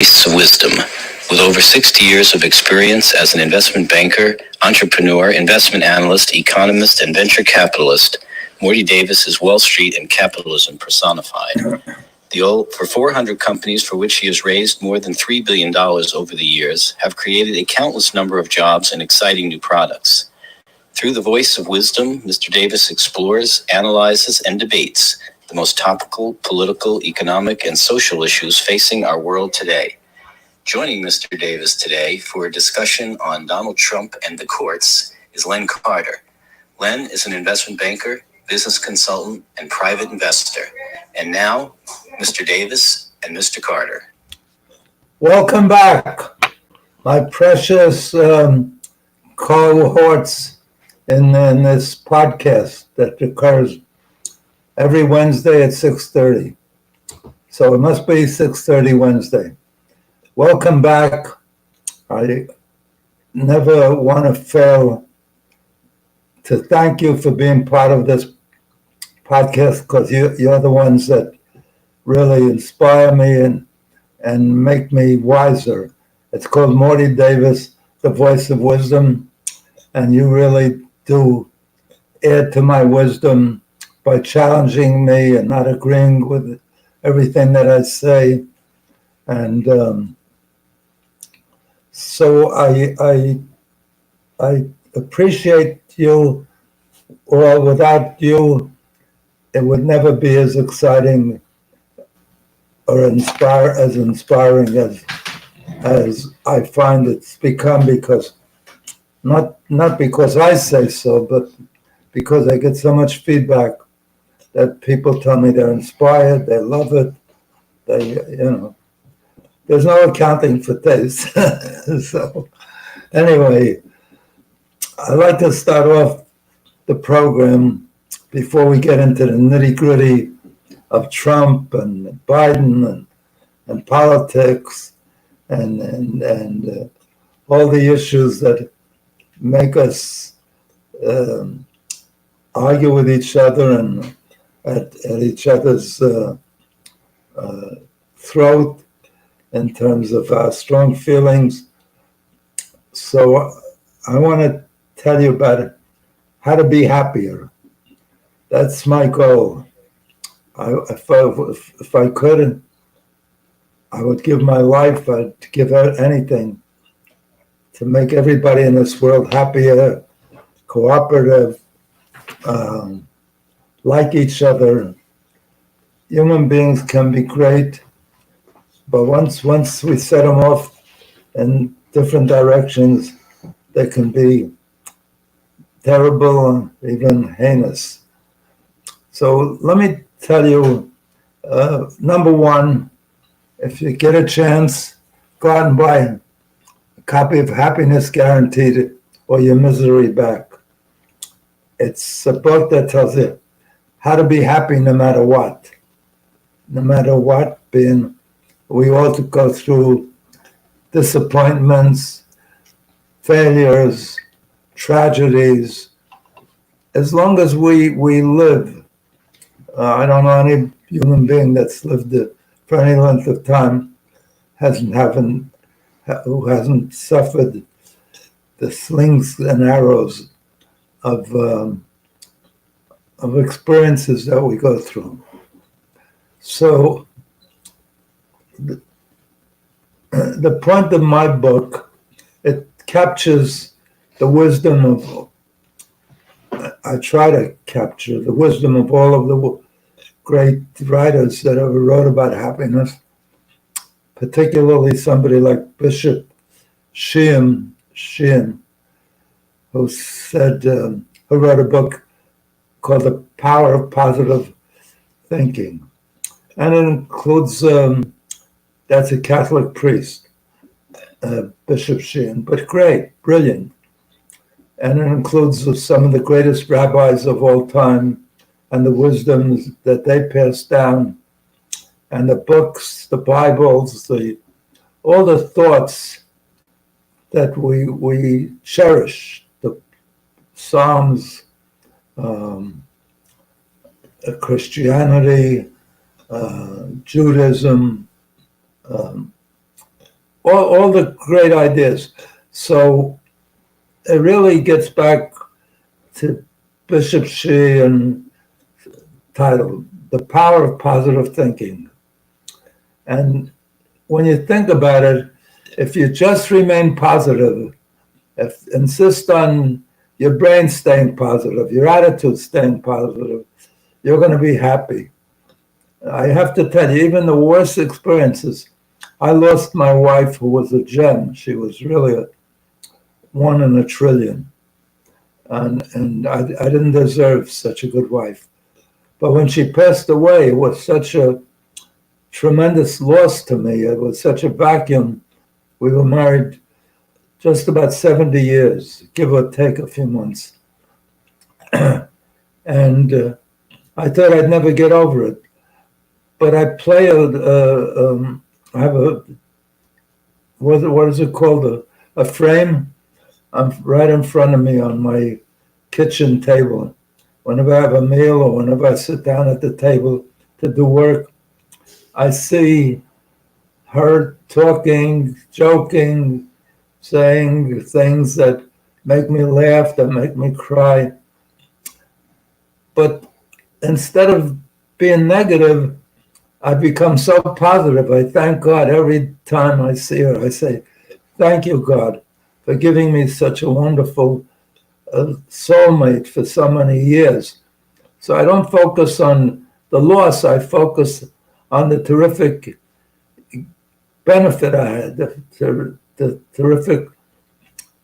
Voice of Wisdom. With over 60 years of experience as an investment banker, entrepreneur, investment analyst, economist, and venture capitalist, Morty Davis is Wall Street and capitalism personified. For 400 companies for which he has raised more than $3 billion over the years have created a countless number of jobs and exciting new products. Through the Voice of Wisdom, Mr. Davis explores, analyzes, and debates the most topical, political, economic, and social issues facing our world today. Joining Mr. Davis today for a discussion on Donald Trump and the courts is Len Carter. Len is an investment banker, business consultant, and private investor. And now, Mr. Davis and Mr. Carter. Welcome back, my precious cohorts in this podcast that occurs every Wednesday at 6:30. So it must be 6:30 Wednesday. Welcome back. I never want to fail to thank you for being part of this podcast, because you're the ones that really inspire me and make me wiser. It's called Morty Davis, the Voice of Wisdom, and you really do add to my wisdom by challenging me and not agreeing with everything that I say. And so I appreciate you. Well, without you, it would never be as exciting or inspiring as I find it's become, because not because I say so, but because I get so much feedback that people tell me they're inspired, they love it, there's no accounting for taste. So anyway, I'd like to start off the program before we get into the nitty-gritty of Trump and Biden and politics and all the issues that make us argue with each other and at each other's throat in terms of our strong feelings. So I want to tell you about how to be happier. That's my goal. If I could, I would give my life, I'd give out anything to make everybody in this world happier, cooperative, like each other. Human beings can be great, but once we set them off in different directions, they can be terrible, even heinous. So let me tell you, number one, if you get a chance, go out and buy a copy of Happiness Guaranteed or Your Misery Back. It's a book that tells you how to be happy no matter what. No matter what, we all go through disappointments, failures, tragedies. As long as we live, I don't know any human being that's lived for any length of time who hasn't suffered the slings and arrows of experiences that we go through. So the point of my book, it captures the wisdom of, I try to capture the wisdom of all of the great writers that ever wrote about happiness, particularly somebody like Bishop Sheehan, who wrote a book called The Power of Positive Thinking. And it includes, that's a Catholic priest, Bishop Sheehan, but great, brilliant. And it includes some of the greatest rabbis of all time and the wisdoms that they passed down, and the books, the Bibles, all the thoughts that we cherish, the Psalms, Christianity, Judaism, all the great ideas. So it really gets back to Bishop Sheehan's title, The Power of Positive Thinking. And when you think about it, if you just remain positive, insist on your brain staying positive, your attitude staying positive, you're going to be happy. I have to tell you, even the worst experiences, I lost my wife, who was a gem. She was really a one in a trillion. And I didn't deserve such a good wife. But when she passed away, it was such a tremendous loss to me. It was such a vacuum. We were married just about 70 years, give or take a few months. And I thought I'd never get over it. But I play I have a, what is it called? A frame right in front of me on my kitchen table. Whenever I have a meal or whenever I sit down at the table to do work, I see her talking, joking, saying things that make me laugh, that make me cry. But instead of being negative, I become so positive. I thank God every time I see her. I say, thank you, God, for giving me such a wonderful soulmate for so many years. So I don't focus on the loss. I focus on the terrific benefit I had, the terrific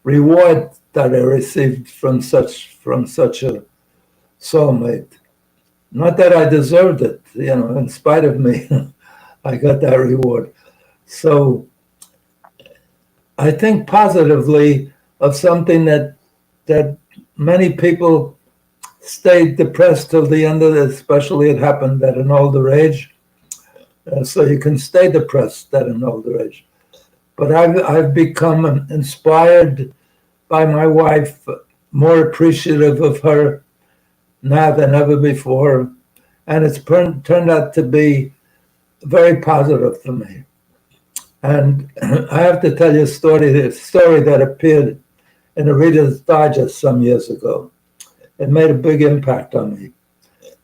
reward that I received from such a soulmate. Not that I deserved it, in spite of me, I got that reward. So I think positively of something that many people stay depressed till the end of it, especially it happened at an older age. So you can stay depressed at an older age. But I've become inspired by my wife, more appreciative of her now than ever before, and it's turned out to be very positive for me. And I have to tell you a story that appeared in a Reader's Digest some years ago. It made a big impact on me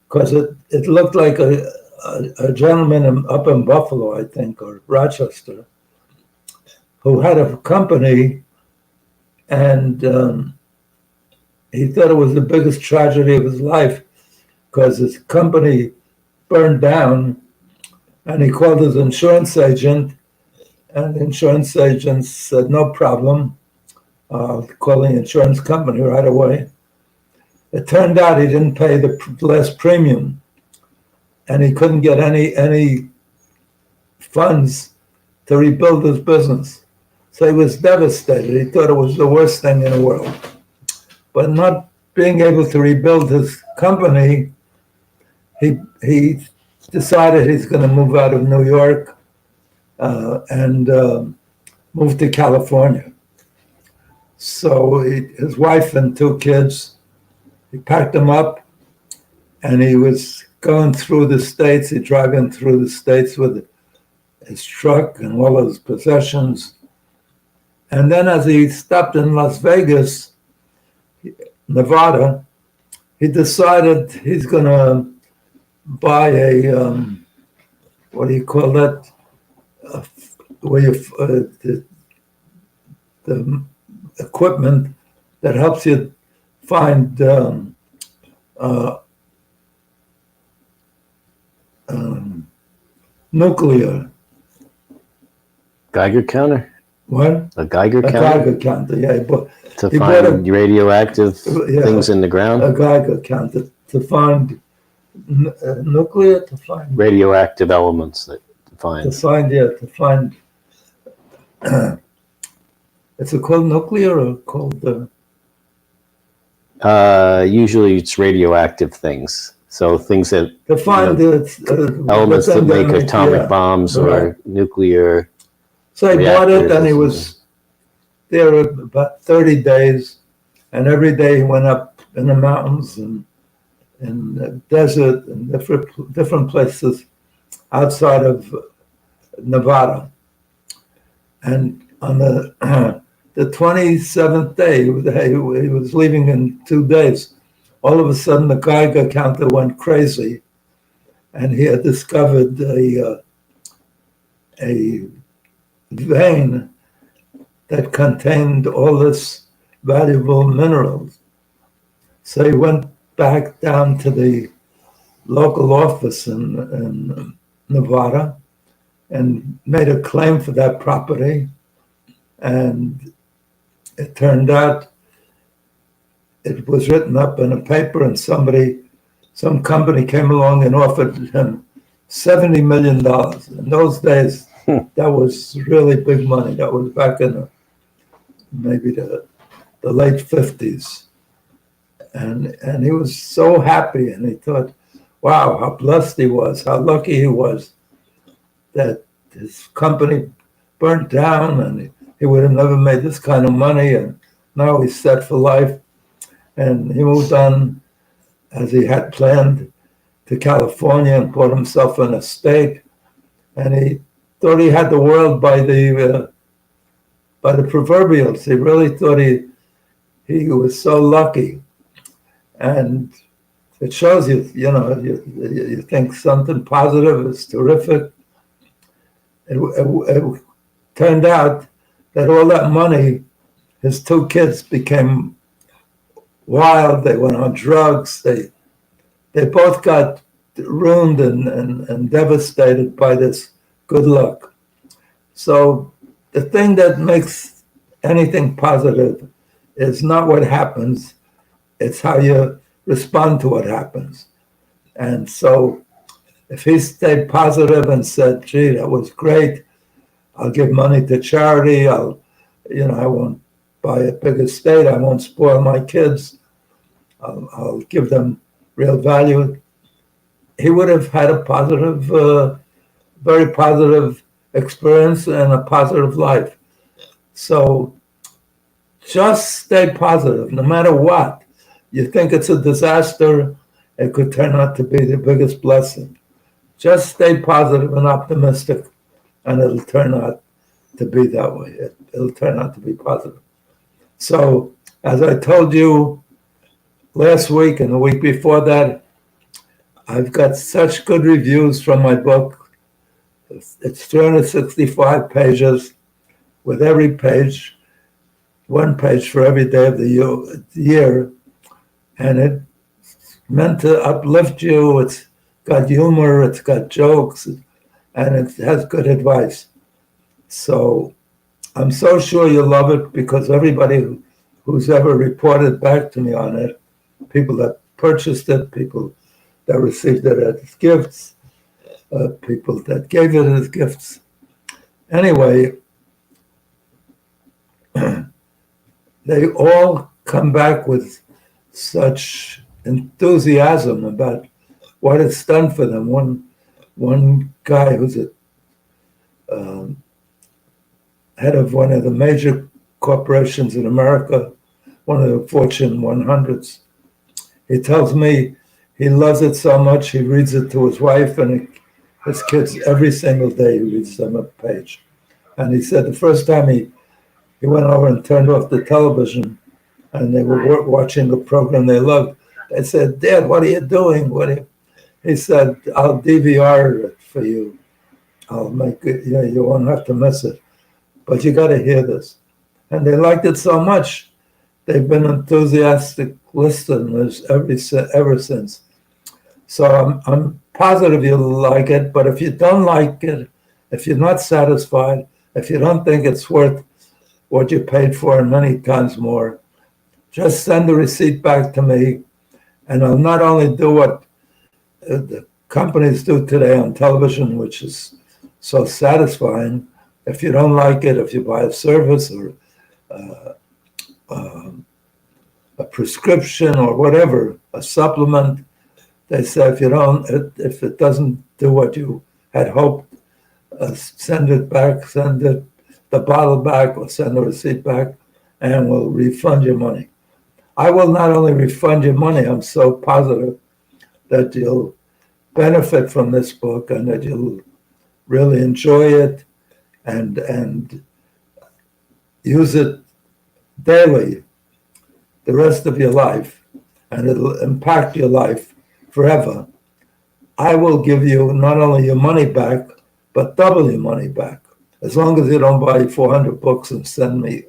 because it looked like a gentleman up in Buffalo, I think, or Rochester, who had a company, and he thought it was the biggest tragedy of his life because his company burned down, and he called his insurance agent, and the insurance agent said, no problem, call the insurance company right away. It turned out he didn't pay the last premium, and he couldn't get any funds to rebuild his business. So he was devastated. He thought it was the worst thing in the world. But not being able to rebuild his company, he decided he's going to move out of New York and move to California. So his wife and 2 kids, he packed them up, and he was going through the states. He'd driving through the states with his truck and all his possessions. And then as he stopped in Las Vegas, Nevada, he decided he's going to buy a, what do you call that? Where you, the equipment that helps you find nuclear. Geiger counter? What? A Geiger counter? A Geiger counter, yeah. To find radioactive things in the ground? A Geiger counter to find nuclear, to find radioactive elements that find. To find. Is it called nuclear or called? Usually it's radioactive things. So things that to find elements that make atomic bombs or nuclear. So he bought it, and he was there about 30 days, and every day he went up in the mountains and in the desert and different places outside of Nevada. And on the the 27th day, he was leaving in 2 days. All of a sudden, the Geiger counter went crazy, and he had discovered a vein that contained all this valuable minerals. So he went back down to the local office in Nevada and made a claim for that property. And it turned out it was written up in a paper, and some company came along and offered him $70 million. In those days, that was really big money. That was back in maybe the late 50s. And he was so happy, and he thought, wow, how blessed he was, how lucky he was that his company burnt down, and he would have never made this kind of money, and now he's set for life. And he moved on, as he had planned, to California and bought himself an estate. And he thought he had the world by the proverbials. He really thought he was so lucky. And it shows you think something positive is terrific. It turned out that all that money, his 2 kids became wild. They went on drugs. They both got ruined and devastated by this good luck. So the thing that makes anything positive is not what happens, it's how you respond to what happens. And so if he stayed positive and said, gee, that was great, I'll give money to charity, I won't buy a big estate, I won't spoil my kids, I'll give them real value, he would have had a positive, very positive experience and a positive life. So just stay positive, no matter what. You think it's a disaster, it could turn out to be the biggest blessing. Just stay positive and optimistic, and it'll turn out to be that way. It'll turn out to be positive. So, as I told you last week and the week before that, I've got such good reviews from my book. It's 365 pages, with every page, 1 page for every day of the year. And it's meant to uplift you. It's got humor, it's got jokes, and it has good advice. So I'm so sure you'll love it, because everybody who's ever reported back to me on it, people that purchased it, people that received it as gifts, people that gave it as gifts. Anyway, they all come back with such enthusiasm about what it's done for them. One guy who's a head of one of the major corporations in America, one of the Fortune 100s, he tells me he loves it so much he reads it to his wife and his kids every single day. He reads them a page. And he said the first time he went over and turned off the television, and they were watching the program they loved. They said, Dad, what are you doing? He said, I'll DVR it for you. I'll make it, you won't have to miss it. But you got to hear this. And they liked it so much, they've been enthusiastic listeners ever since. So I'm positive you'll like it, but if you don't like it, if you're not satisfied, if you don't think it's worth what you paid for and many times more, just send the receipt back to me, and I'll not only do what the companies do today on television, which is so satisfying. If you don't like it, if you buy a service or a prescription or whatever, a supplement, they say if it doesn't do what you had hoped, send it back, send the bottle back, or send the receipt back, and we'll refund your money. I will not only refund your money, I'm so positive that you'll benefit from this book and that you'll really enjoy it and use it daily the rest of your life, and it'll impact your life forever, I will give you not only your money back, but double your money back. As long as you don't buy 400 books and send me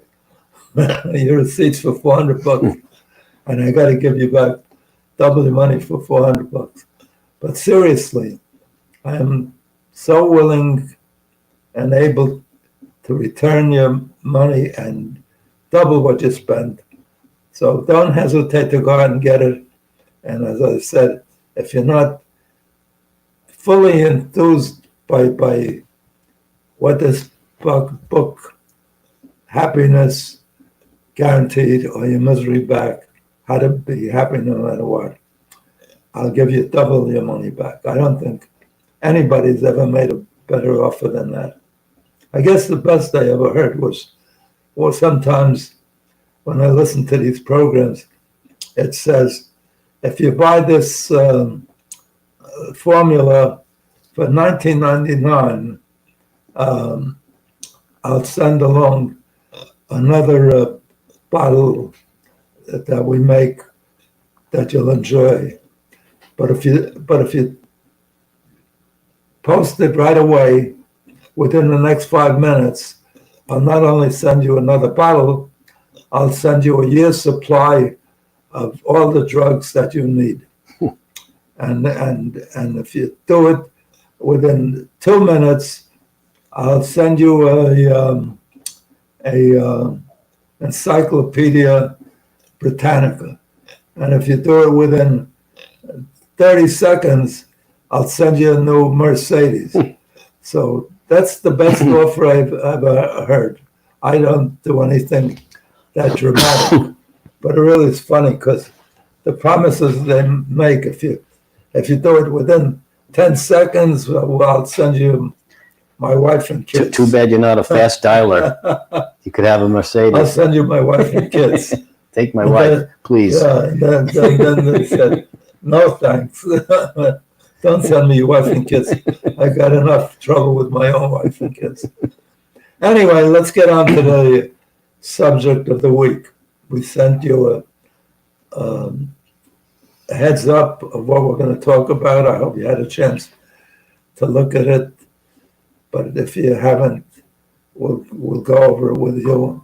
your receipts for 400 bucks, and I got to give you back double the money for 400 bucks. But seriously, I am so willing and able to return your money and double what you spent. So don't hesitate to go out and get it. And as I said, if you're not fully enthused by what this book, Happiness Guaranteed or Your Misery Back, how to be happy no matter what, I'll give you double your money back. I don't think anybody's ever made a better offer than that. I guess the best I ever heard was, or sometimes when I listen to these programs, it says, if you buy this formula for $19.99, I'll send along another bottle that we make that you'll enjoy. But if you post it right away, within the next 5 minutes, I'll not only send you another bottle, I'll send you a year's supply of all the drugs that you need. And if you do it within 2 minutes, I'll send you a Encyclopedia Britannica. And if you do it within 30 seconds, I'll send you a new Mercedes. So that's the best offer I've ever heard. I don't do anything that dramatic, but it really is funny because the promises they make, if you do it within 10 seconds, well, I'll send you my wife and kids. Too bad you're not a fast dialer. You could have a Mercedes. I'll send you my wife and kids. Take my wife, please. Yeah, and then they said, no thanks. Don't send me your wife and kids. I got enough trouble with my own wife and kids. Anyway, let's get on to the subject of the week. We sent you a heads up of what we're going to talk about. I hope you had a chance to look at it. But if you haven't, we'll go over it with you.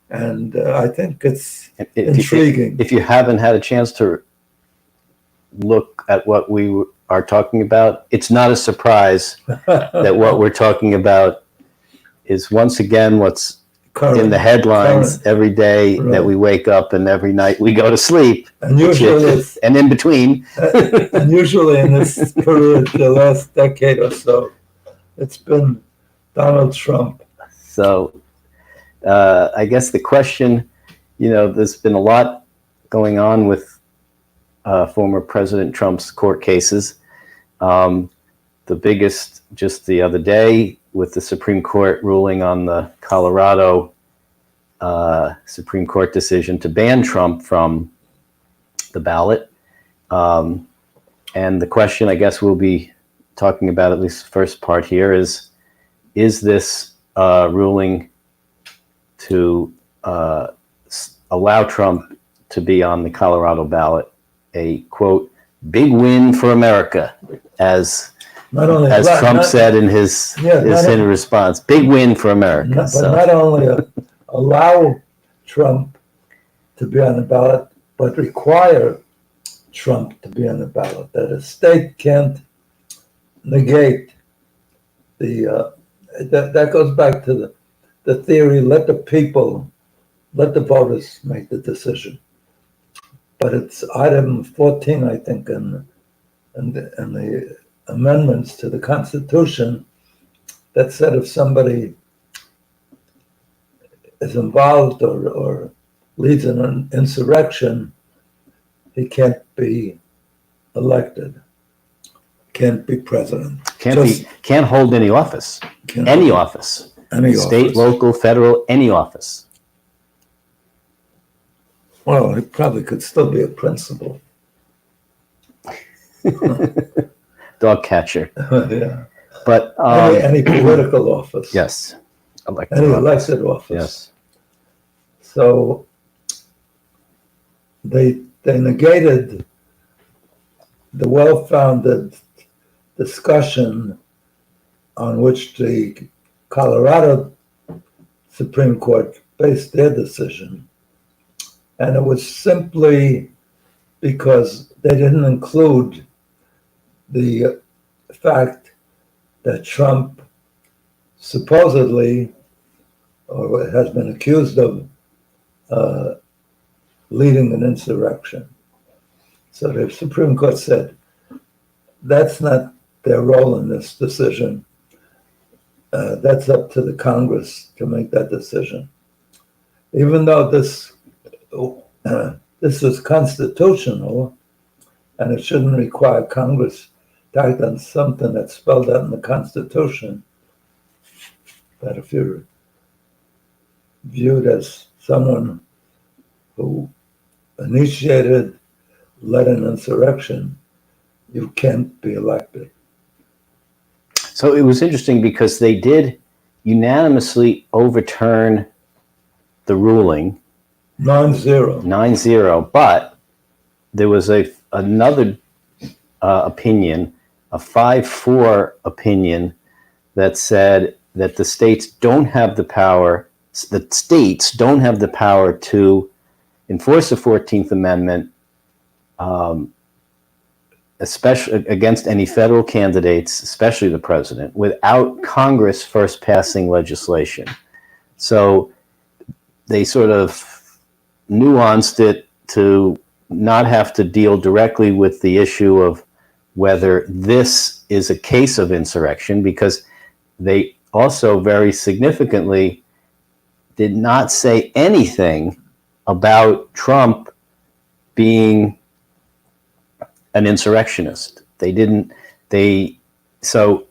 And I think it's intriguing. If you haven't had a chance to look at what we are talking about, it's not a surprise that what we're talking about is once again what's in the headlines every day that we wake up and every night we go to sleep. And usually and in between. And usually in this period, the last decade or so, it's been Donald Trump. So I guess the question, there's been a lot going on with former President Trump's court cases. The biggest just the other day with the Supreme Court ruling on the Colorado Supreme Court decision to ban Trump from the ballot. And the question I guess we'll be talking about, at least the first part here, is this ruling to allow Trump to be on the Colorado ballot a, quote, big win for America, as Trump said in his response, big win for America. But not only allow Trump to be on the ballot, but require Trump to be on the ballot, that a state can't negate that goes back to the theory, let the voters make the decision. But it's item 14, I think, in the amendments to the Constitution that said if somebody is involved or leads in an insurrection, he can't be elected, can't be president. Can't hold any office. Any office. State, local, federal, any office. Well, he probably could still be a principal. Dog catcher. Yeah. But any political office. Yes. Any elected office. Yes. So they negated the well-founded discussion on which the Colorado Supreme Court based their decision. And it was simply because they didn't include the fact that Trump supposedly, or has been accused of, leading an insurrection. So the Supreme Court said, that's not their role in this decision. That's up to the Congress to make that decision. Even though this is constitutional, and it shouldn't require Congress to act on something that's spelled out in the Constitution, that if you're viewed as someone who initiated, led an insurrection, you can't be elected. So it was interesting because they did unanimously overturn the ruling. 9-0. 9-0, but there was another opinion, a 5-4 opinion that said that the states don't have the power to enforce the 14th Amendment, especially against any federal candidates, especially the president, without Congress first passing legislation. So they sort of nuanced it to not have to deal directly with the issue of whether this is a case of insurrection, because they also very significantly did not say anything about Trump being an insurrectionist. So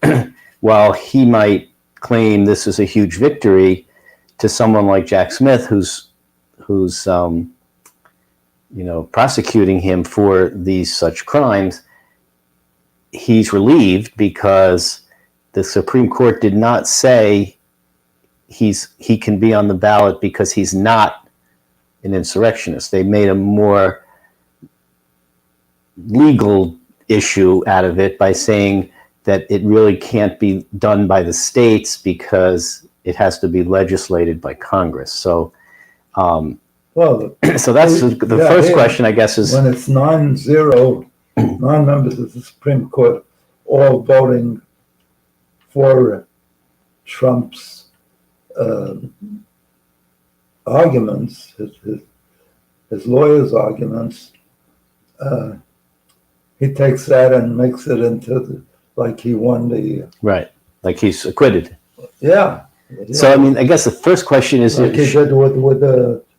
while he might claim this is a huge victory to someone like Jack Smith, who's prosecuting him for these such crimes, he's relieved because the Supreme Court did not say he can be on the ballot because he's not an insurrectionist. They made a more legal issue out of it by saying that it really can't be done by the states because it has to be legislated by Congress. So, so that's the first question, I guess, is when it's 9-0, 9 members of the Supreme Court all voting for Trump's arguments, his lawyers' arguments. He takes that and makes it into like he won the right, like he's acquitted. Yeah. So I mean, I guess the first question is, like he did with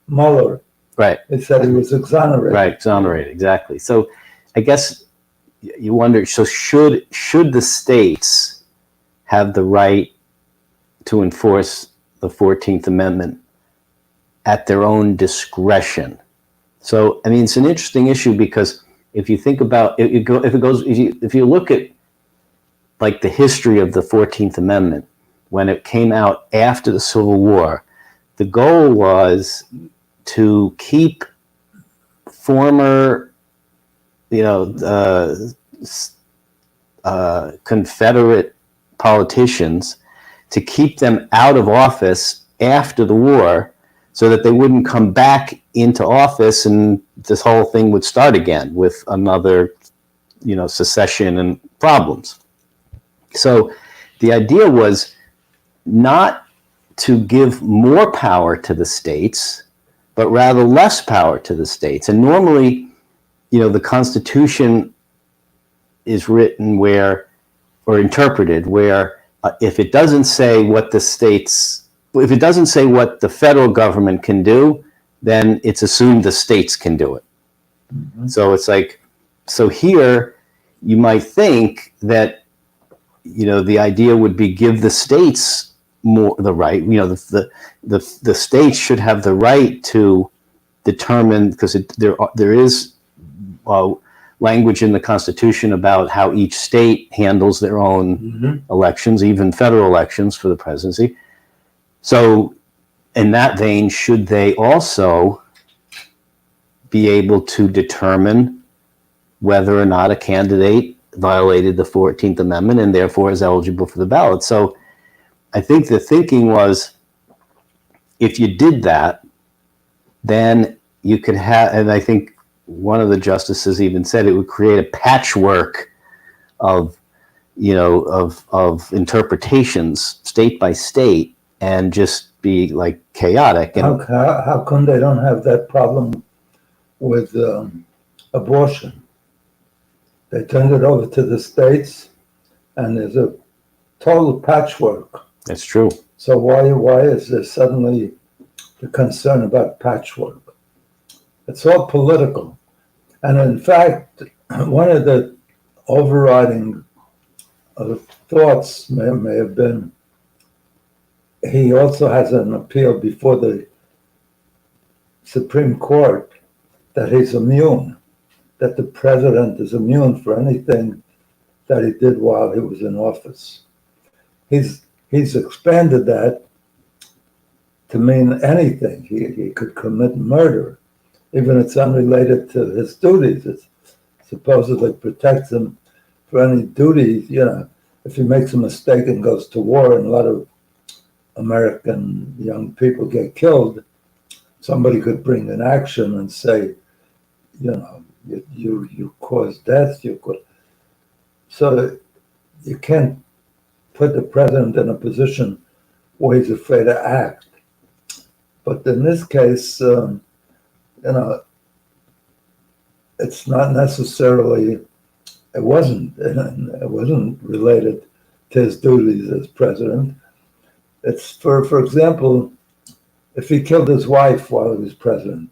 Mueller. Right. It said he was exonerated. Right, exonerated, exactly. So I guess you wonder, so should the states have the right to enforce the 14th Amendment at their own discretion? So, I mean, it's an interesting issue because if you think about if you look at like the history of the 14th Amendment, when it came out after the Civil War, the goal was to keep former, Confederate politicians, to keep them out of office after the war so that they wouldn't come back into office and this whole thing would start again with another, secession and problems. So the idea was not to give more power to the states, but rather less power to the states. And normally, the Constitution is written or interpreted where if it doesn't say what the federal government can do, then it's assumed the states can do it. Mm-hmm. So it's like, so here you might think that, the idea would be give the states more the right, the states should have the right to determine, because there is language in the Constitution about how each state handles their own elections, even federal elections for the presidency. So in that vein, should they also be able to determine whether or not a candidate violated the 14th Amendment and therefore is eligible for the ballot? So I think the thinking was, if you did that, then you could have, and I think one of the justices even said it would create a patchwork of, of interpretations state by state and just be like chaotic. And How come they don't have that problem with abortion? They turned it over to the states, and there's a total patchwork. that's true. So why is there suddenly the concern about patchwork? It's all political. And in fact, one of the overriding thoughts may have been, he also has an appeal before the Supreme Court that he's immune, that the president is immune for anything that he did while he was in office. He's expanded that to mean anything. He could commit murder, even if it's unrelated to his duties. It supposedly protects him for any duty. If he makes a mistake and goes to war, and a lot of American young people get killed, somebody could bring an action and say, you caused death. So you can't put the president in a position where he's afraid to act. But in this case, it's not necessarily. It wasn't related to his duties as president. It's for example, if he killed his wife while he was president,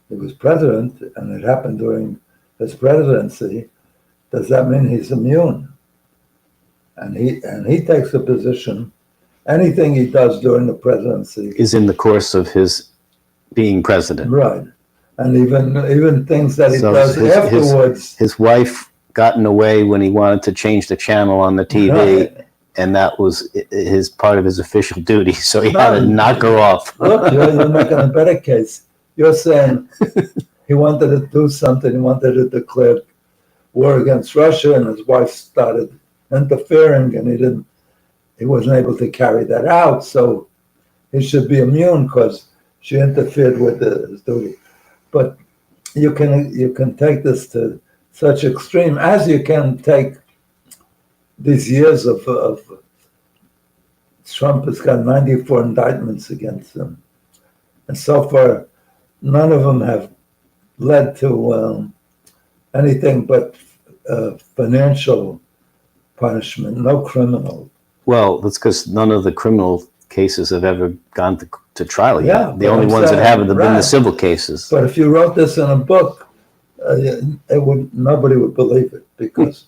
and it happened during his presidency, does that mean he's immune? And he takes a position. Anything he does during the presidency Is in the course of his being president. right, and even things that he So does afterwards. His wife gotten away when he wanted to change the channel on the TV, Right. and that was his part of his official duty. So he had to knock her off. Look, you're making a better case. You're saying he wanted to do something. He wanted to declare war against Russia, and his wife started interfering, and he wasn't able to carry that out. So he should be immune because she interfered with his duty. But you can take this to such extreme as you can take these years of Trump has got 94 indictments against him, and so far none of them have led to anything but financial punishment, no criminal. Well, that's because none of the criminal cases have ever gone to trial yet. Yeah, The only but I'm ones that saying, haven't have been the right. civil cases. But if you wrote this in a book, nobody would believe it, because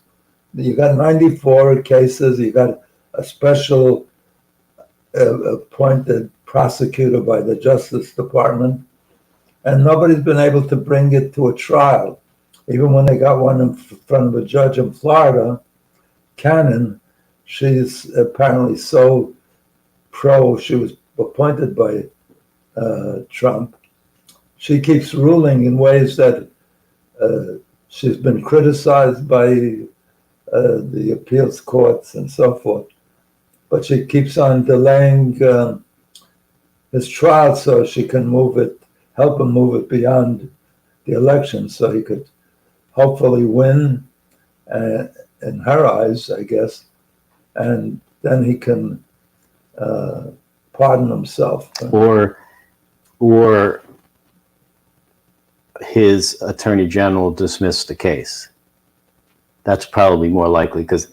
you got 94 cases. You got a special appointed prosecutor by the Justice Department, and nobody's been able to bring it to a trial. Even when they got one in front of a judge in Florida, Cannon, she's apparently so pro. She was appointed by Trump. She keeps ruling in ways that she's been criticized by the appeals courts and so forth. But she keeps on delaying his trial so she can help him move it beyond the election, so he could hopefully win in her eyes, I guess, and then he can pardon himself. Or his attorney general dismissed the case. That's probably more likely, because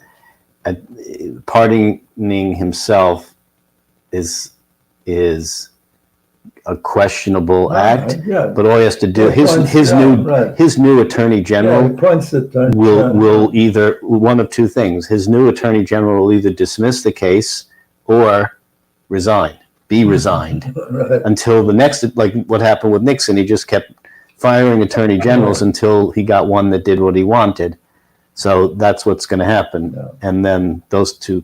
pardoning himself is a questionable act. Yeah. But all he has to do, his new attorney general will either, one of two things. His new attorney general will either dismiss the case or be resigned Right. until the next, like what happened with Nixon. He just kept firing attorney generals until he got one that did what he wanted. So that's what's going to happen. Yeah. And then those two,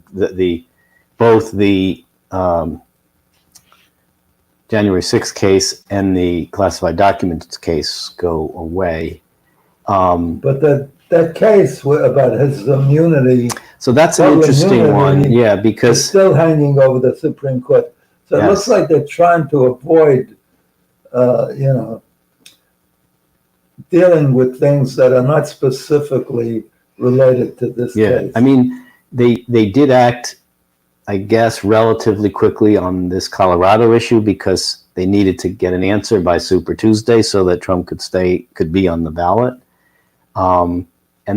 both the January 6th case and the classified documents case go away. But that case about his immunity, So that's an interesting one, yeah, because is still hanging over the Supreme Court. So it looks like they're trying to avoid, dealing with things that are not specifically related to this case. I mean, they did act, I guess, relatively quickly on this Colorado issue because they needed to get an answer by Super Tuesday so that Trump could be on the ballot. And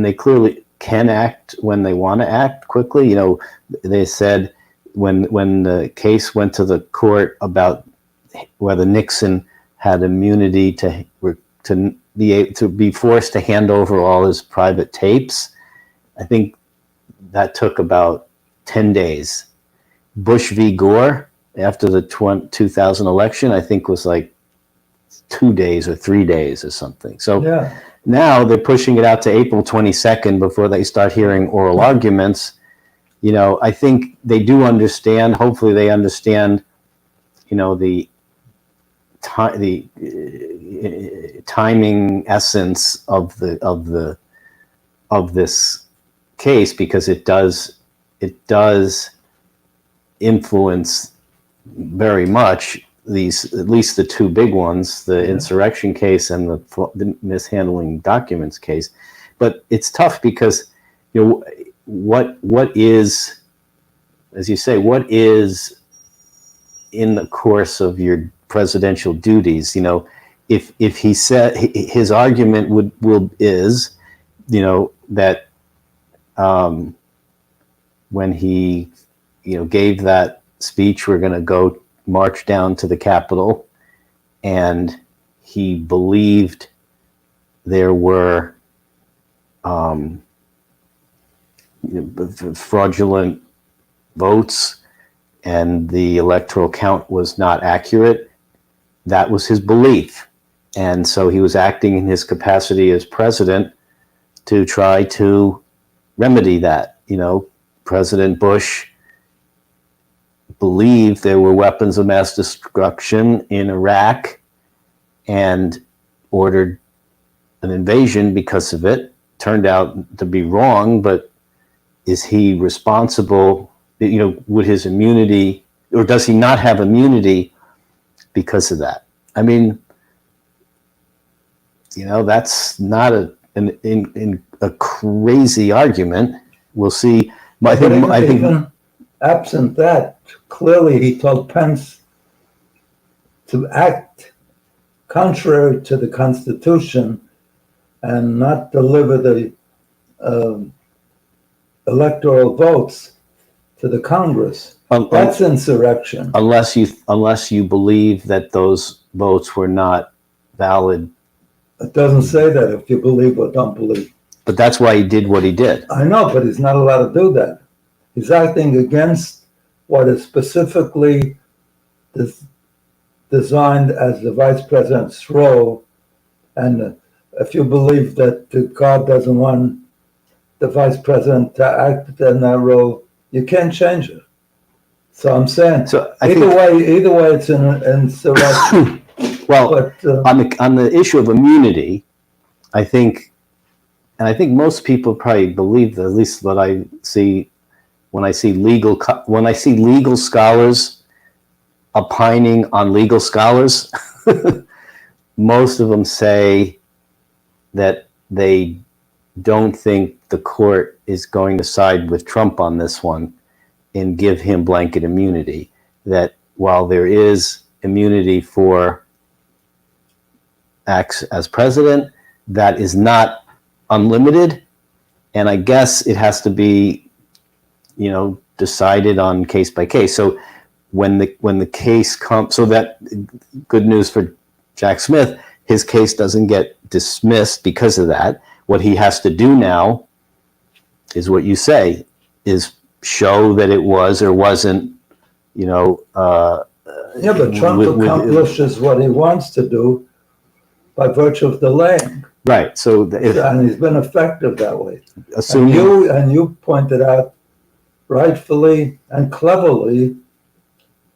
they clearly can act when they want to act quickly. They said when the case went to the court about whether Nixon had immunity to be forced to hand over all his private tapes, I think that took about 10 days. Bush v. Gore, after the 2000 election, I think was like 2 days or 3 days or something. So now they're pushing it out to April 22nd before they start hearing oral arguments. I think they do understand, hopefully they understand, the timing essence of this case, because it does influence very much at least the two big ones, the insurrection case and the mishandling documents case. But it's tough because what is, as you say, what is in the course of your presidential duties? If he said his argument is that when he gave that speech, we're going to go march down to the Capitol, and he believed there were fraudulent votes and the electoral count was not accurate. That was his belief. And so he was acting in his capacity as president to try to remedy that. President Bush believed there were weapons of mass destruction in Iraq and ordered an invasion because of it. Turned out to be wrong, but is he responsible? Would his immunity, or does he not have immunity because of that? I mean, that's not a crazy argument. We'll see. I think even absent that, clearly he told Pence to act contrary to the Constitution and not deliver the electoral votes to the Congress. That's insurrection. Unless you believe that those votes were not valid. It doesn't say that if you believe or don't believe. But that's why he did what he did. I know, but he's not allowed to do that. He's acting against what is specifically designed as the vice president's role. And if you believe that God doesn't want the vice president to act in that role, you can't change it. So I'm saying, either way, it's an insurrection. Well, on the issue of immunity, I think most people probably believe that, at least what I see when I see legal scholars opining on legal scholars, most of them say that they don't think the court is going to side with Trump on this one and give him blanket immunity. That while there is immunity for acts as president, that is not unlimited, and I guess it has to be, decided on case by case. So when the case comes, so that good news for Jack Smith, his case doesn't get dismissed because of that. What he has to do now is what you say, is show that it was or wasn't, but Trump accomplishes what he wants to do by virtue of delaying. Right. And he's been effective that way. And you pointed out rightfully and cleverly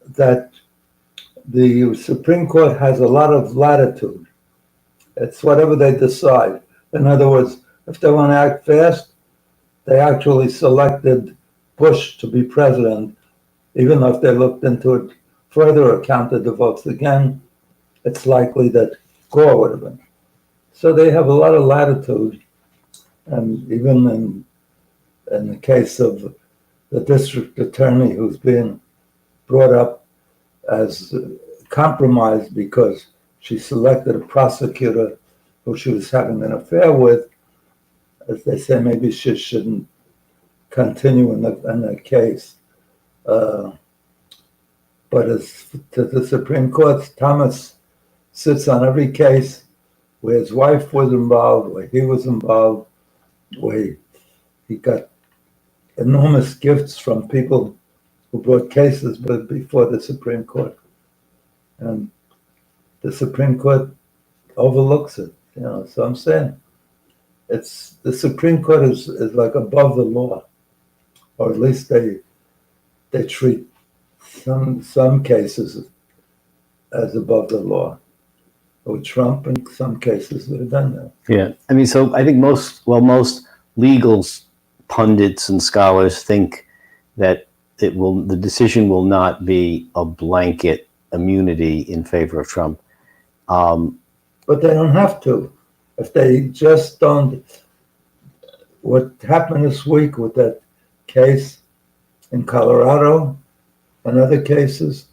that the Supreme Court has a lot of latitude. It's whatever they decide. In other words, if they want to act fast, they actually selected Bush to be president, even though if they looked into it further or counted the votes again, it's likely that Gore would have been. So they have a lot of latitude, and even in the case of the district attorney who's being brought up as compromised because she selected a prosecutor who she was having an affair with, as they say, maybe she shouldn't continue in the case. But as to the Supreme Court, Thomas sits on every case where his wife was involved, where he was involved, where he got enormous gifts from people who brought cases before the Supreme Court. And the Supreme Court overlooks it, So I'm saying it's the Supreme Court is like above the law, or at least they treat some cases as above the law. With Trump, in some cases, would have done that. Yeah, I mean, so I think most legal pundits and scholars think that the decision will not be a blanket immunity in favor of Trump. But they don't have to. If they just don't, what happened this week with that case in Colorado and other cases,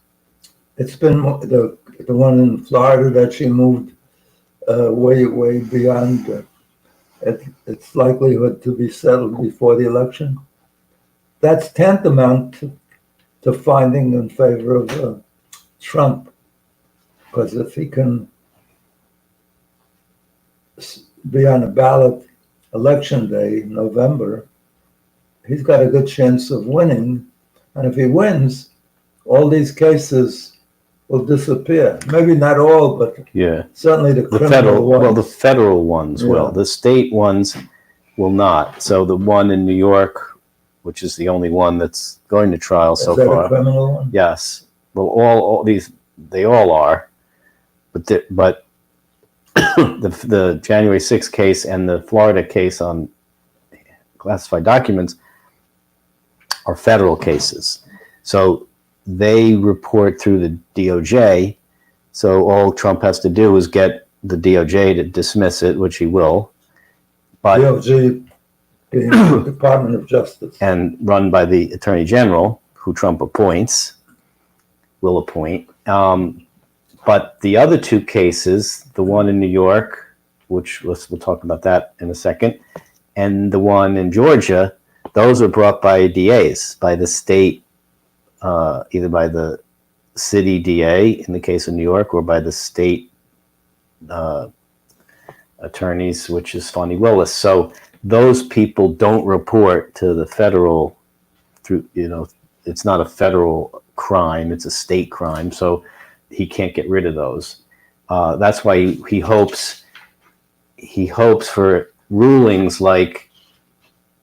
it's been the one in Florida that she moved way beyond its likelihood to be settled before the election. That's tantamount to finding in favor of Trump, because if he can be on a ballot election day, November, he's got a good chance of winning. And if he wins, all these cases will disappear. Maybe not all, but certainly the criminal ones. Well, the federal ones will. The state ones will not. So the one in New York, which is the only one that's going to trial so far. Is that a criminal one? Yes. Well, all these, they all are. But the January 6th case and the Florida case on classified documents are federal cases. So they report through the DOJ. So all Trump has to do is get the DOJ to dismiss it, which he will. But DOJ being the Department of Justice. And run by the Attorney General, who Trump will appoint. But the other two cases, the one in New York, which we'll talk about that in a second, and the one in Georgia, those are brought by DAs, by the state, either by the city DA in the case of New York, or by the state attorneys, which is Fonnie Willis. So those people don't report to the federal it's not a federal crime, it's a state crime. So he can't get rid of those. That's why he hopes for rulings like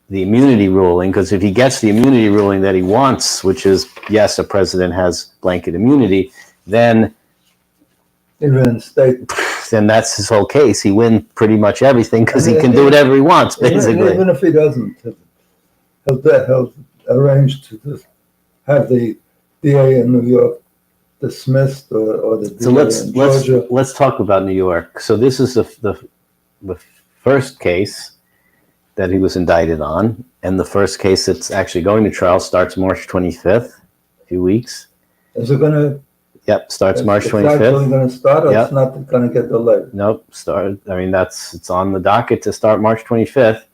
the immunity ruling, because if he gets the immunity ruling that he wants, which is, yes, a president has blanket immunity, then that's his whole case. He wins pretty much everything because he can do whatever he wants, basically. Even if he doesn't, he'll arrange to have the DA in New York dismissed, or the DA in Georgia. Let's talk about New York. So this is the first case that he was indicted on, and the first case that's actually going to trial starts March 25th, a few weeks. Is it going to? Yep, starts March 25th. It's actually going to start, or it's not going to get delayed? Nope, it's on the docket to start March 25th,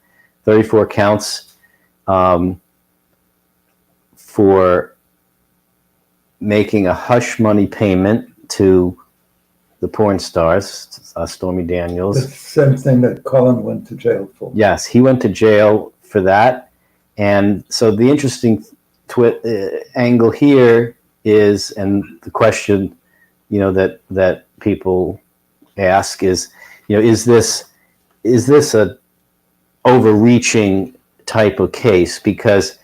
34 counts for making a hush money payment to the porn stars, Stormy Daniels. The same thing that Cohen went to jail for. Yes, he went to jail for that. And so the interesting angle here is, and the question, that people ask is, is this a overreaching type of case? Because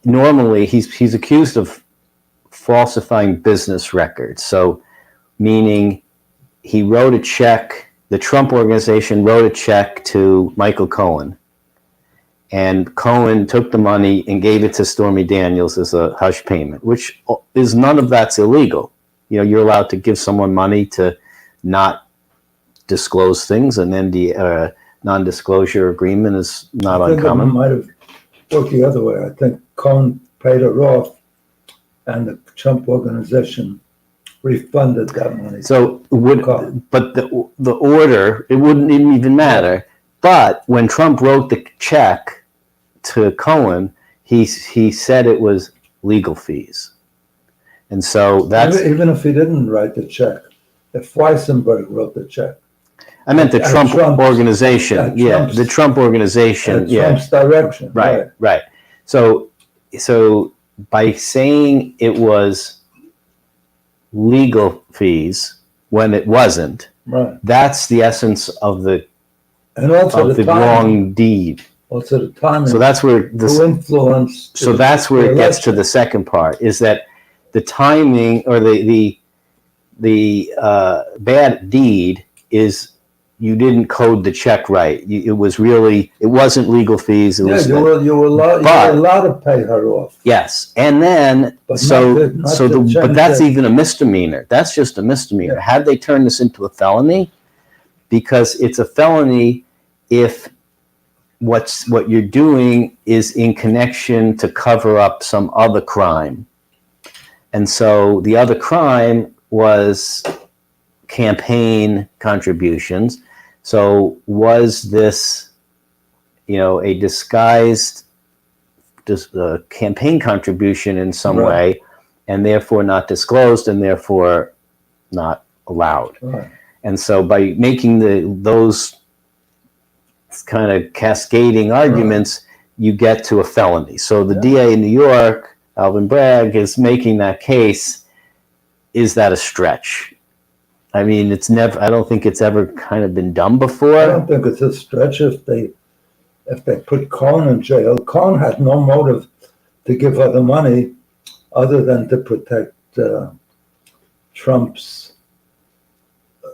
normally he's accused of falsifying business records. So, meaning he wrote a check, the Trump organization wrote a check to Michael Cohen, and Cohen took the money and gave it to Stormy Daniels as a hush payment, which is, none of that's illegal. You know, you're allowed to give someone money to not disclose things, and then the non-disclosure agreement is not uncommon. It might have worked the other way. I think Cohen paid her off, and the Trump organization refunded that money. So but the order, it wouldn't even matter. But when Trump wrote the check to Cohen, he said it was legal fees, and so that's even if he didn't write the check. If Weissenberg wrote the check, I meant the Trump organization. Yeah, the Trump organization. Yeah, Trump's direction. Right. So by saying it was legal fees when it wasn't, right, that's the essence of the timing, wrong deed. Also the timing. So that's where influence. So that's where it gets to the second part, is that the timing, or the bad deed is you didn't code the check right. It wasn't legal fees. You were allowed to pay her off. Yes, and then but that's even a misdemeanor. That's just a misdemeanor. Yeah. Had they turned this into a felony? Because it's a felony if what you're doing is in connection to cover up some other crime. And so the other crime was campaign contributions. So was this, a disguised campaign contribution in some way, and therefore not disclosed, and therefore not allowed? Right. And so by making those kind of cascading arguments, you get to a felony. So the DA in New York, Alvin Bragg, is making that case. Is that a stretch? I mean, I don't think it's ever kind of been done before. I don't think it's a stretch if they put Cohen in jail. Cohen had no motive to give her the money other than to protect Trump's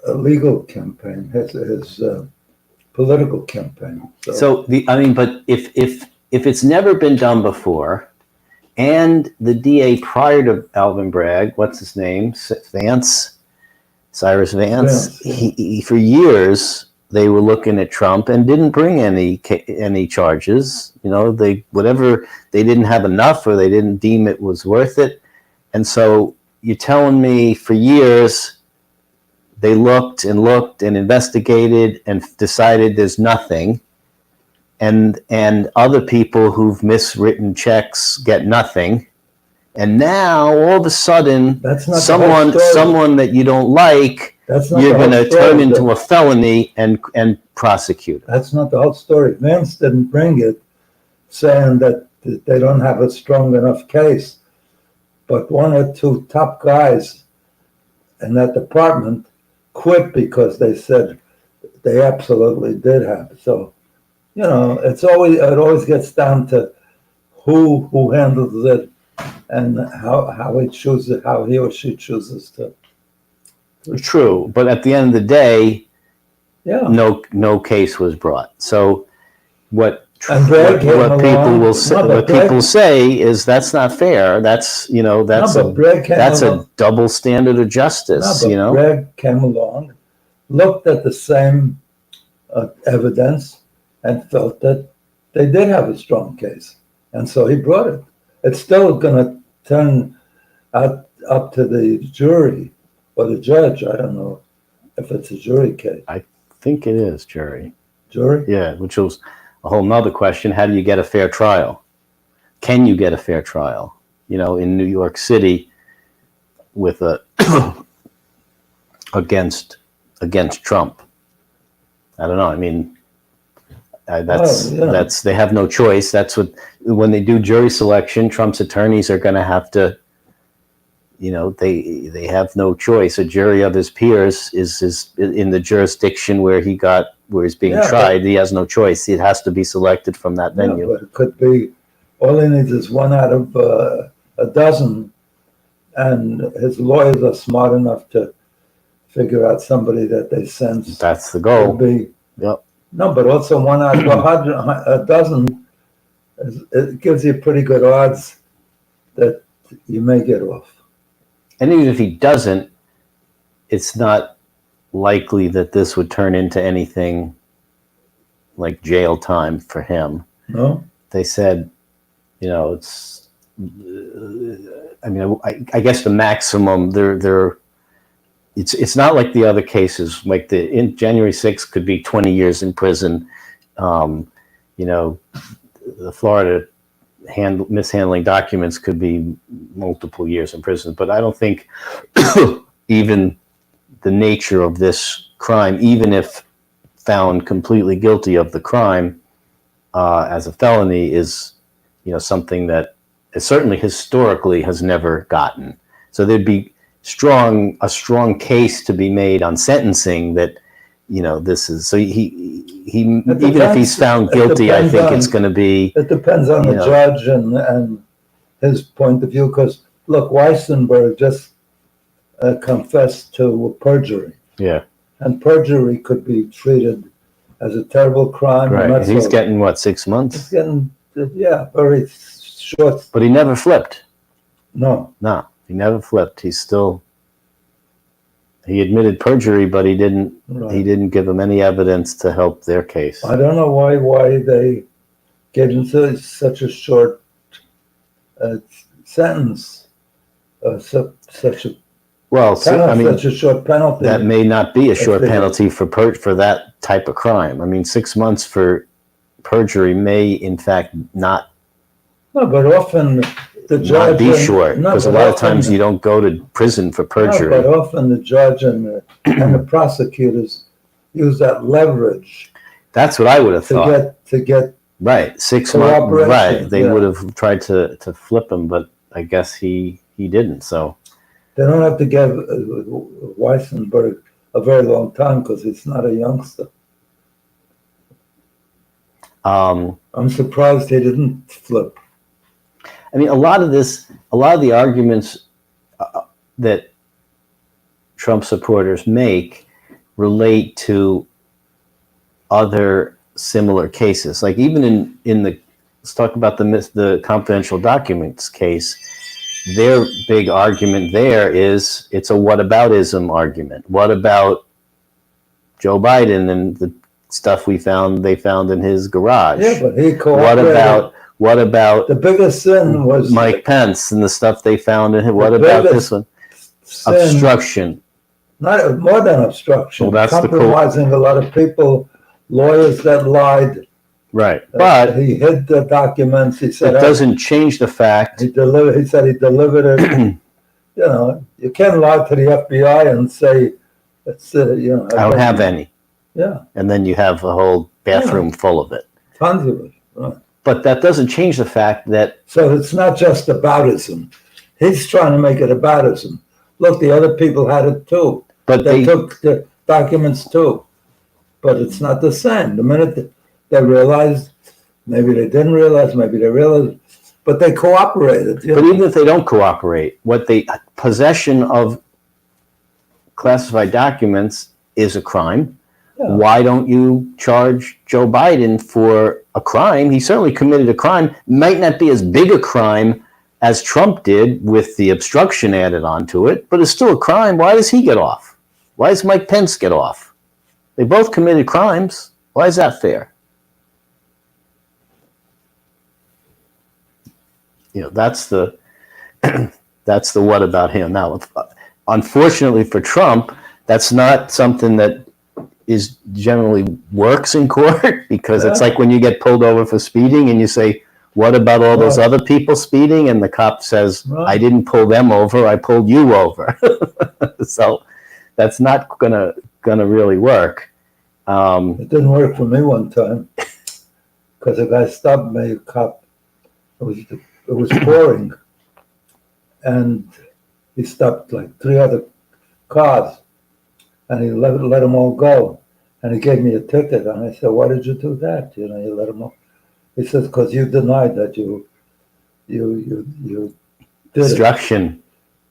legal campaign, his political campaign. But if it's never been done before, and the DA prior to Alvin Bragg, what's his name, Cyrus Vance, he for years they were looking at Trump and didn't bring any charges. They didn't have enough, or they didn't deem it was worth it. And so you're telling me for years they looked and investigated and decided there's nothing, and other people who've miswritten checks get nothing. And now, all of a sudden, someone that you don't like, you're going to turn into a felony and prosecute. That's not the whole story. Vance didn't bring it, saying that they don't have a strong enough case. But one or two top guys in that department quit because they said they absolutely did have it. So, it always gets down to who handles it, and how he or she chooses to. True, but at the end of the day, no case was brought. So what people say is that's not fair. That's a double standard of justice. Bragg came along, looked at the same evidence, and felt that they did have a strong case, and so he brought it. It's still going to turn out up to the jury or the judge. I don't know if it's a jury case. I think it is jury. Jury? Yeah, which was a whole nother question. How do you get a fair trial? Can you get a fair trial? In New York City with against Trump. I don't know. I mean, they have no choice. That's when they do jury selection, Trump's attorneys are going to have to, they have no choice. A jury of his peers is in the jurisdiction where he's being tried. He has no choice. It has to be selected from that venue. But it could be, all he needs is one out of a dozen and his lawyers are smart enough to figure out somebody that they sense That's the will goal. be. Yep. No, but also one out of a dozen, it gives you pretty good odds that you may get off. And even if he doesn't, it's not likely that this would turn into anything like jail time for him. No? They said, it's, I guess the maximum it's not like the other cases, like in January 6th could be 20 years in prison. The Florida mishandling documents could be multiple years in prison, but I don't think even the nature of this crime, even if found completely guilty of the crime as a felony, is something that is certainly historically has never gotten. So there'd be a strong case to be made on sentencing that this is so he even if he's found guilty, I think it's going to be. It depends on the judge and his point of view. Because look, Weissenberg just confessed to perjury. Yeah. And perjury could be treated as a terrible crime. Right. And he's getting what, 6 months? He's getting very short. But he never flipped. No, he never flipped. He admitted perjury, but he didn't. Right. He didn't give them any evidence to help their case. I don't know why they gave him such a short sentence, such a such a short penalty. That may not be a short penalty for that type of crime. 6 months for perjury may, in fact, not. No, but often the judge not be short, because a lot of times you don't go to prison for perjury. No, but often the judge and the prosecutors use that leverage. That's what I would have thought. To get right 6 months. Right, they would have tried to flip him, but I guess he didn't. So they don't have to give Weissenberg a very long time because he's not a youngster. I'm surprised he didn't flip. A lot of the arguments that Trump supporters make relate to other similar cases. Like even let's talk about the confidential documents case. Their big argument there is it's a whataboutism argument. What about Joe Biden and the stuff they found in his garage? Yeah, but he cooperated. What about the biggest sin was Mike Pence and the stuff they found in him? What about this one? Obstruction. Not more than obstruction. Well, that's compromising a lot of people, lawyers that lied. Right, but he hid the documents. He said it doesn't change the fact. He said he delivered it. You can't lie to the FBI and say it's I don't have any. Yeah, and then you have a whole bathroom full of it. Tons of it. Right. But that doesn't change the fact that. So it's not just aboutism. He's trying to make it aboutism. Look, the other people had it too. But they took the documents too. But it's not the same. The minute they realized, maybe they didn't realize, maybe they realized, but they cooperated. But even if they don't cooperate, possession of classified documents is a crime. Yeah. Why don't you charge Joe Biden for a crime? He certainly committed a crime. Might not be as big a crime as Trump did with the obstruction added onto it, but it's still a crime. Why does he get off? Why does Mike Pence get off? They both committed crimes. Why is that fair? That's the what about him. Now, unfortunately for Trump, that's not something that is generally works in court because it's like when you get pulled over for speeding and you say, what about all those other people speeding? And the cop says, I didn't pull them over, I pulled you over. So that's not gonna really work. It didn't work for me one time because a guy stopped me, a cop. It was pouring, and he stopped like 3 other cars, and he let them all go, and he gave me a ticket, and I said, "Why did you do that? You let them all." He says, "Because you denied that you did obstruction."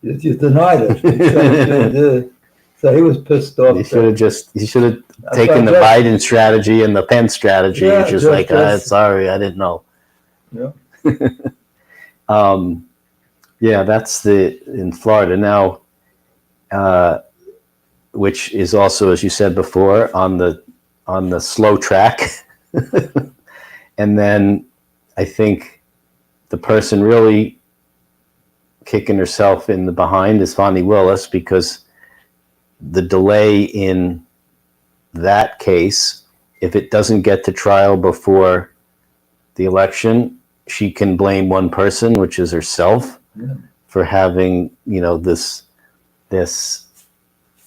You denied it. So he was pissed off. He should have taken the just- Biden strategy and the Pence strategy. Yeah, It's just just- like, sorry, I didn't know. Yeah. Yeah, that's in Florida now, which is also, as you said before, on the slow track. And then I think the person really kicking herself in the behind is Fani Willis, because the delay in that case, if it doesn't get to trial before the election, she can blame one person, which is herself, for having, this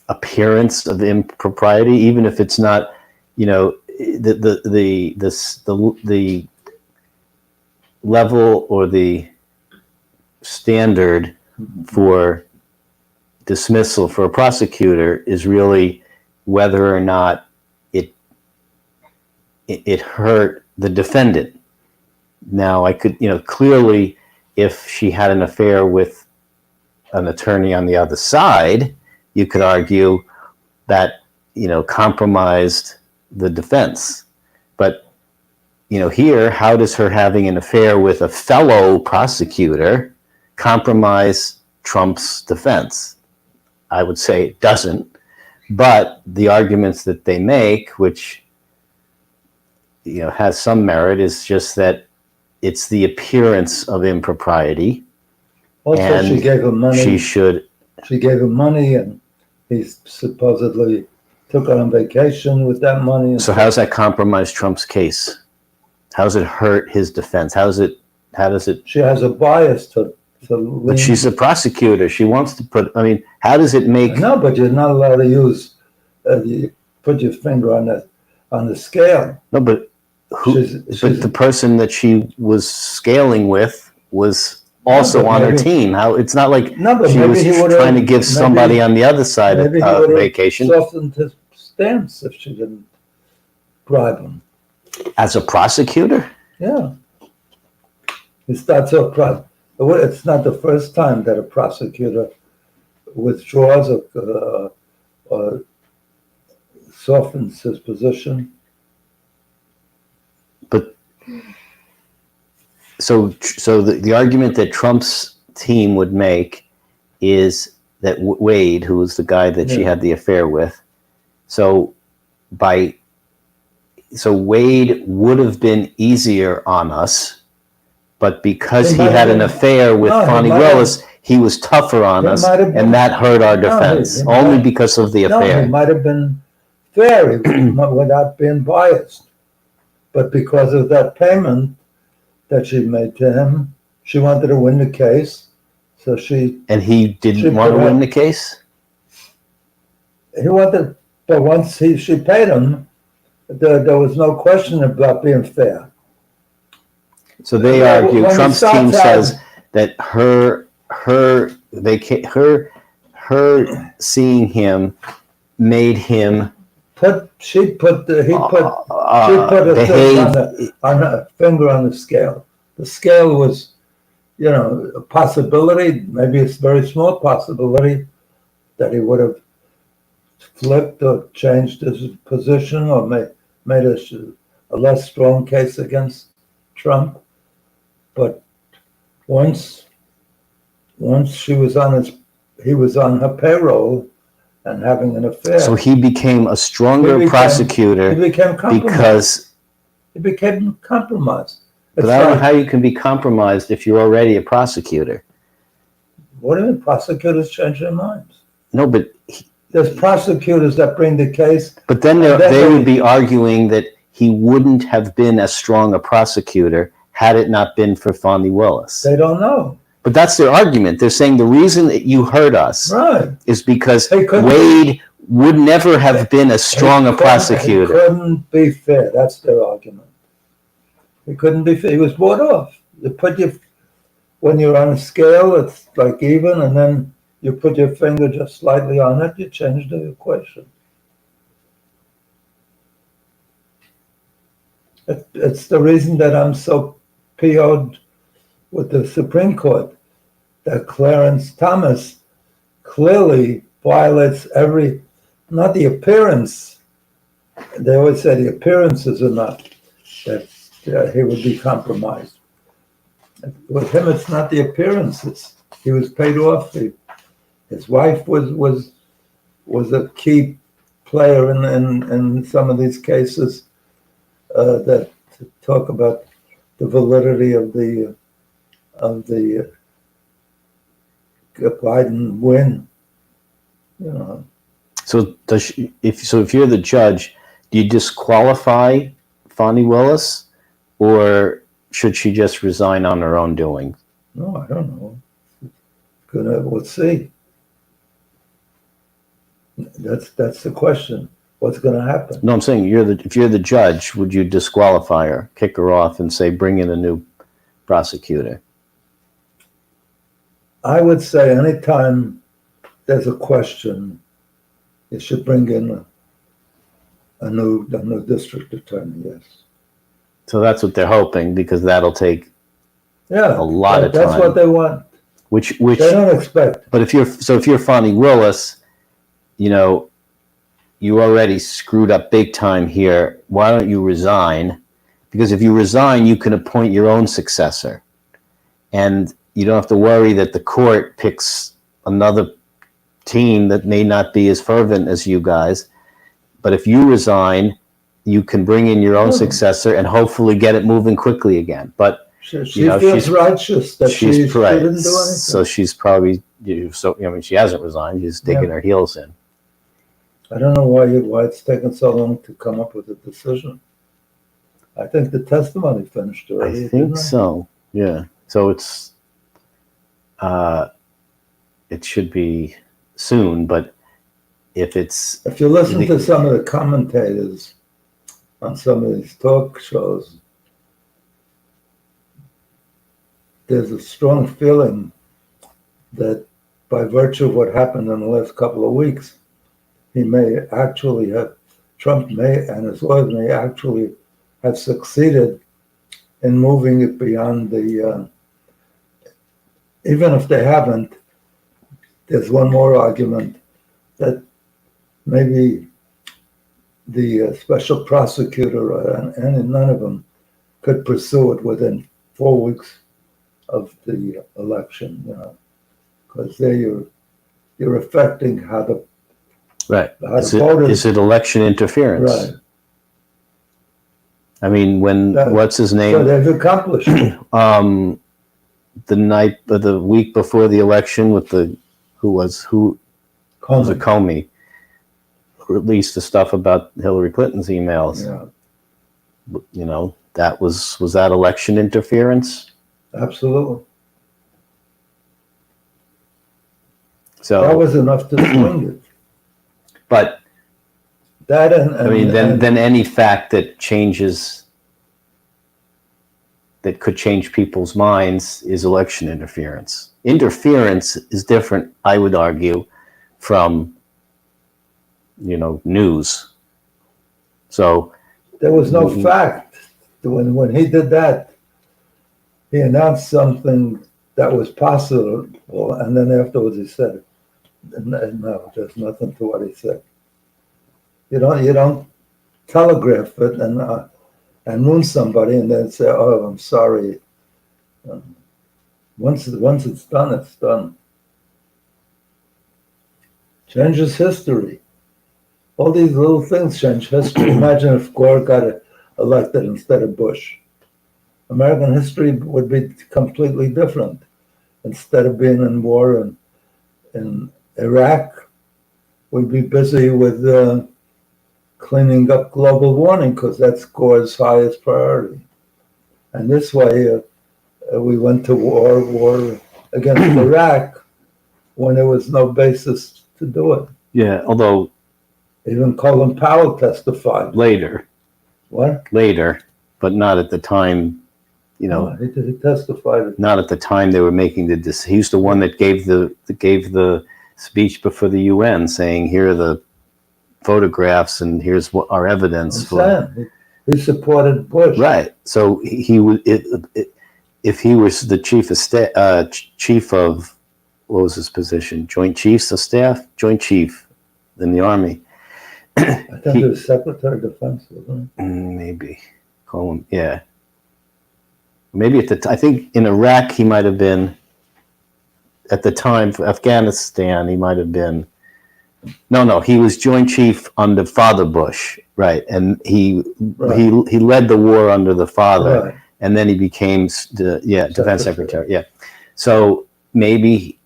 appearance of impropriety, even if it's not, the level or the standard for dismissal for a prosecutor is really whether or not it hurt the defendant. Now, I could, clearly, if she had an affair with an attorney on the other side, you could argue that, compromised the defense. But, here, how does her having an affair with a fellow prosecutor compromise Trump's defense? I would say it doesn't. But the arguments that they make, which, has some merit, is just that it's the appearance of impropriety. Also, and she gave him money. She gave him money, and he supposedly took her on vacation with that money. So how's that compromise Trump's case? How does it hurt his defense? How does it? She has a bias to lean. But she's a prosecutor. She wants to put. I mean, how does it make? No, but you're not allowed to use. You put your finger on the scale. No, but but the person that she was scaling with was also on her team. How it's not like she was trying to give somebody on the other side of vacation. Softened his stance if she didn't bribe him. As a prosecutor? Yeah. It's not so it's not the first time that a prosecutor withdraws or softens his position. But so the argument that Trump's team would make is that Wade, who was the guy that she had the affair with, so Wade would have been easier on us, but because he had an affair with Fani Willis, he was tougher on us, and that hurt our defense, only because of the affair. No, he might have been fair without being biased. But because of that payment that she made to him, she wanted to win the case. So And he didn't want to win the case? He wanted, but once she paid him, there was no question about being fair. So they argue, Trump's team says that her seeing him made him She put a finger on the scale. The scale was, a possibility, maybe it's a very small possibility that he would have flipped or changed his position or made a less strong case against Trump. But once he was on her payroll and having an affair. So he became a stronger prosecutor because he became compromised. But I don't know how you can be compromised if you're already a prosecutor. What do you mean prosecutors change their minds? No, but there's prosecutors that bring the case. But then they would be arguing that he wouldn't have been as strong a prosecutor had it not been for Fani Willis. They don't know. But that's their argument. They're saying the reason that you hurt us is because Wade would never have been as strong a prosecutor. He couldn't be fair. That's their argument. He couldn't be fair. He was bought off. When you're on a scale, it's like even, and then you put your finger just slightly on it, you change the equation. It's the reason that I'm so PO'd with the Supreme Court, that Clarence Thomas clearly violates not the appearance. They always say the appearances are enough that he would be compromised. With him, it's not the appearances. He was paid off. His wife was a key player in some of these cases that talk about the validity of the Biden win. So if you're the judge, do you disqualify Fonnie Willis, or should she just resign on her own doing? No, I don't know. We'll see. That's the question. What's going to happen? No, I'm saying if you're the judge, would you disqualify her, kick her off, and say bring in a new prosecutor? I would say anytime there's a question, you should bring in a new district attorney. Yes. So that's what they're hoping, because that'll take a lot of time. That's what they want. Which they don't expect. But if you're Fonnie Willis, you already screwed up big time here. Why don't you resign? Because if you resign, you can appoint your own successor, and you don't have to worry that the court picks another team that may not be as fervent as you guys. But if you resign, you can bring in your own successor and hopefully get it moving quickly again. But she feels righteous that she didn't do anything. So she's probably she hasn't resigned. She's digging her heels in. I don't know why it's taken so long to come up with a decision. I think the testimony finished already. I think so. Yeah. So it should be soon, but if you listen to some of the commentators on some of these talk shows, there's a strong feeling that by virtue of what happened in the last couple of weeks, Trump and his lawyers may actually have succeeded in moving it beyond even if they haven't, there's one more argument that maybe the special prosecutor and none of them could pursue it within 4 weeks of the election, because you're affecting how the voters. Is it election interference? Right. I mean, what's his name? So they've accomplished it. The week before the election, with Comey released the stuff about Hillary Clinton's emails. Yeah. Was that election interference? Absolutely. So that was enough to swing it. But that then any fact that could change people's minds is election interference. Interference is different, I would argue, from news. So there was no fact when he did that. He announced something that was possible, and then afterwards he said, "No, there's nothing to what he said." You don't telegraph it and wound somebody and then say, "Oh, I'm sorry." Once it's done, it's done. Changes history. All these little things change history. Imagine if Gore got elected instead of Bush. American history would be completely different. Instead of being in war in Iraq, we'd be busy with cleaning up global warming, because that's Gore's highest priority. And this way, we went to war against Iraq when there was no basis to do it. Yeah, although even Colin Powell testified. Later. What? Later, but not at the time. He testified. Not at the time they were making the decision. He was the one that gave the speech before the UN, saying, "Here are the photographs, and here's what our evidence for." He supported Bush. Right. So he would, if he was the chief of what was his position? Joint Chiefs of Staff? Joint Chief in the Army. I think he was Secretary of Defense, wasn't he? Maybe. Call him, yeah. Maybe I think in Iraq he might have been, at the time, for Afghanistan, he might have been, no, he was Joint Chief under Father Bush, right? And he led the war under the father, Right. and then he became Defense Secretary, yeah. So maybe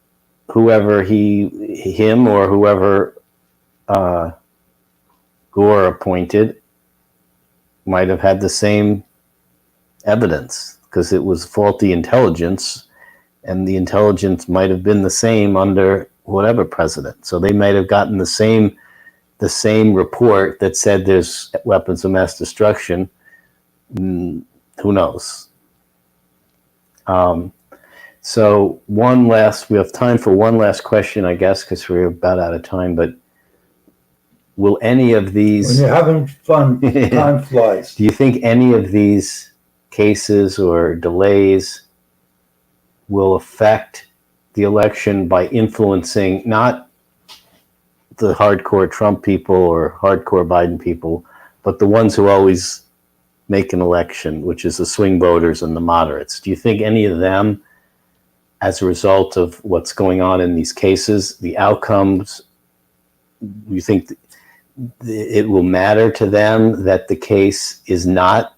whoever him or whoever Gore appointed might have had the same evidence, because it was faulty intelligence, and the intelligence might have been the same under whatever president. So they might have gotten the same report that said there's weapons of mass destruction. Who knows? So we have time for one last question, I guess, because we're about out of time, but will any of these... When you're having fun, time flies. Do you think any of these cases or delays will affect the election by influencing not the hardcore Trump people or hardcore Biden people, but the ones who always make an election, which is the swing voters and the moderates? Do you think any of them, as a result of what's going on in these cases, the outcomes, you think it will matter to them that the case is not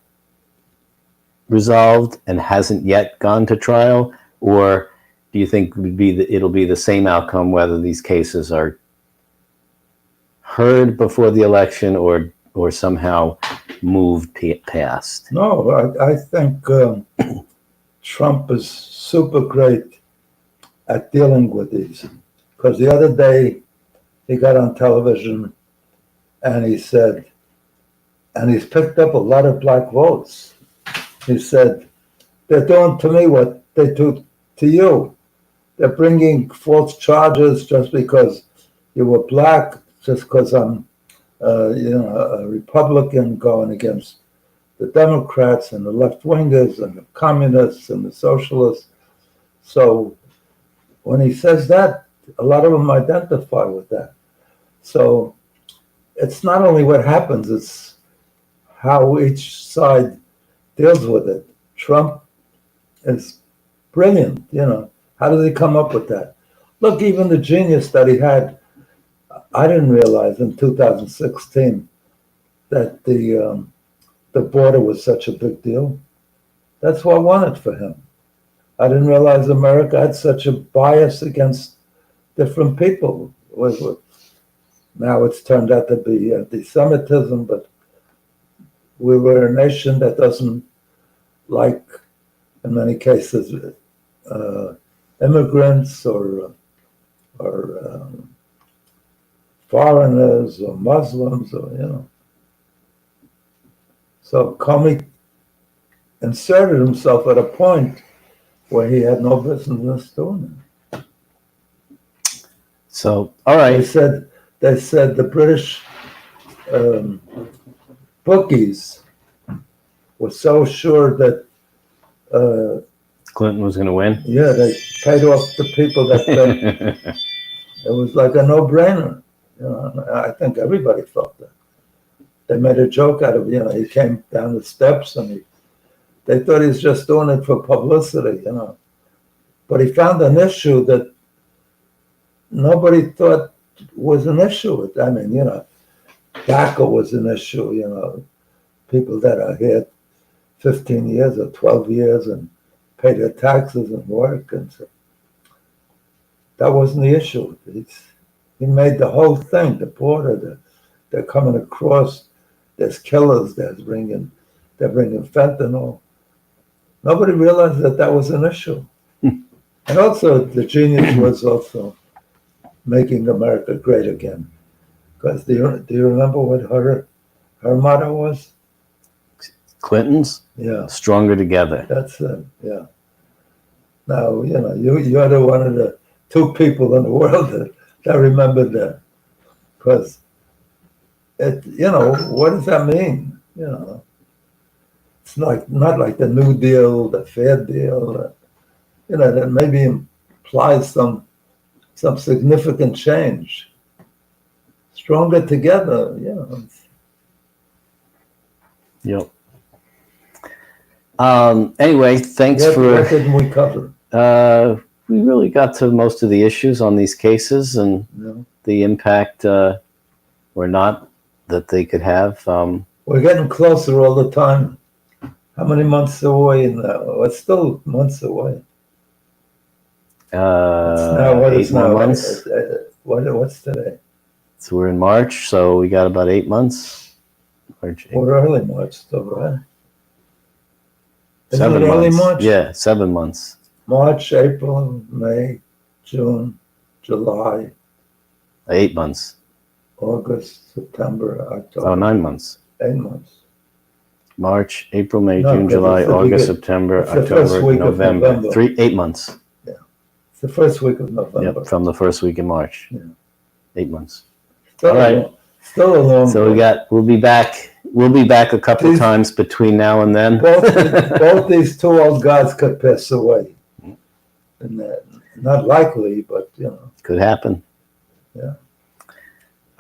resolved and hasn't yet gone to trial? Or do you think it'll be the same outcome whether these cases are heard before the election or somehow moved past? No, I think Trump is super great at dealing with these. Because the other day he got on television and he said, and he's picked up a lot of black votes. He said, they're doing to me what they do to you. They're bringing false charges just because you were black, just because I'm a Republican going against the Democrats and the left-wingers and the communists and the socialists. So when he says that, a lot of them identify with that. So it's not only what happens, it's how each side deals with it. Trump is brilliant, How did he come up with that? Look, even the genius that he had, I didn't realize in 2016 that the border was such a big deal. That's what I wanted for him. I didn't realize America had such a bias against different people. Now it's turned out to be anti-Semitism, but we were a nation that doesn't like, in many cases, immigrants or foreigners or Muslims, So Comey inserted himself at a point where he had no business doing it. So, all right. They said the British bookies were so sure that Clinton was going to win? Yeah, they paid off the people that it was like a no-brainer. I think everybody felt that. They made a joke out of he came down the steps and they thought he was just doing it for publicity, But he found an issue that nobody thought was an issue. I mean, DACA was an issue, people that are here 15 years or 12 years and pay their taxes and work, and so that wasn't the issue. He made the whole thing, the border, they're coming across, there's killers, they're bringing fentanyl. Nobody realized that was an issue. And also, the genius was also making America great again. Because do you remember what her motto was? Clinton's? Yeah. Stronger together. That's it, yeah. Now, you're one of the two people in the world that remembered that. Because, what does that mean? It's not like the New Deal, the Fair Deal, that maybe implies some some significant change. Stronger together, you know. Yep. Anyway, thanks What for. didn't we cover? We really got to most of the issues on these cases and No. the impact or not that they could have. We're getting closer all the time. How many months away now? It's still months away. What 8 is more now? months. What's today? So we're in March, so we got about 8 months. March, We're early March still, right? Isn't 7 it early months. March? Yeah, 7 months. March, April, May, June, July, 8 months. August, September, October. Oh, 9 months. 8 months. March, April, May, No, June, because July, it's the August, begin- September, it's the first October, week of November. November. 8 months. It's the first week of November. Yep, from the first week in March. Yeah. 8 months. Still all right. Still a long So way. we'll be back. We'll be back a couple These- times between now and then. Both these two old guys could pass away. And not likely, but you know. Could happen. Yeah.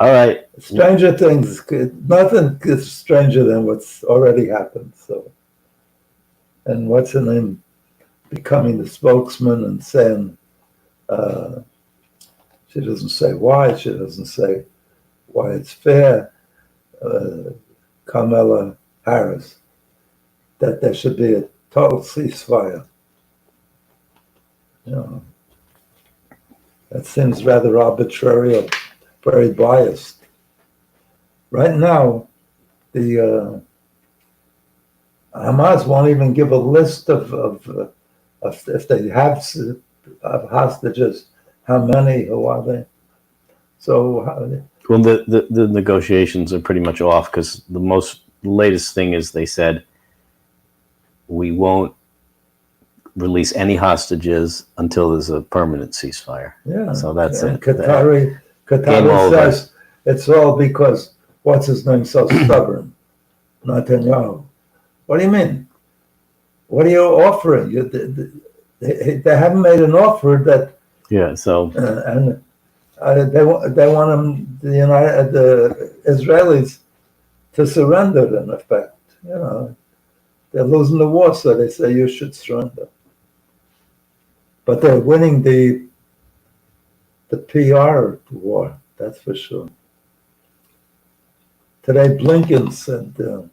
All right. Stranger things, nothing is stranger than what's already happened. So, and what's her name becoming the spokesman and saying, she doesn't say why, she doesn't say why it's fair, Kamala Harris, that there should be a total ceasefire. You know, that seems rather arbitrary or very biased. Right now, the Hamas won't even give a list of if they have hostages, how many, who are they? So, Well, the negotiations are pretty much off because the latest thing is they said we won't release any hostages until there's a permanent ceasefire. yeah. So that's and it. Qatari Game over. says it's all because what's his name so stubborn, Netanyahu. What do you mean? What are you offering? They haven't made an offer that. Yeah. So They want them, the Israelis, to surrender. In effect, you know, they're losing the war, so they say you should surrender. But they're winning the PR war. That's for sure. Today, Blinken said that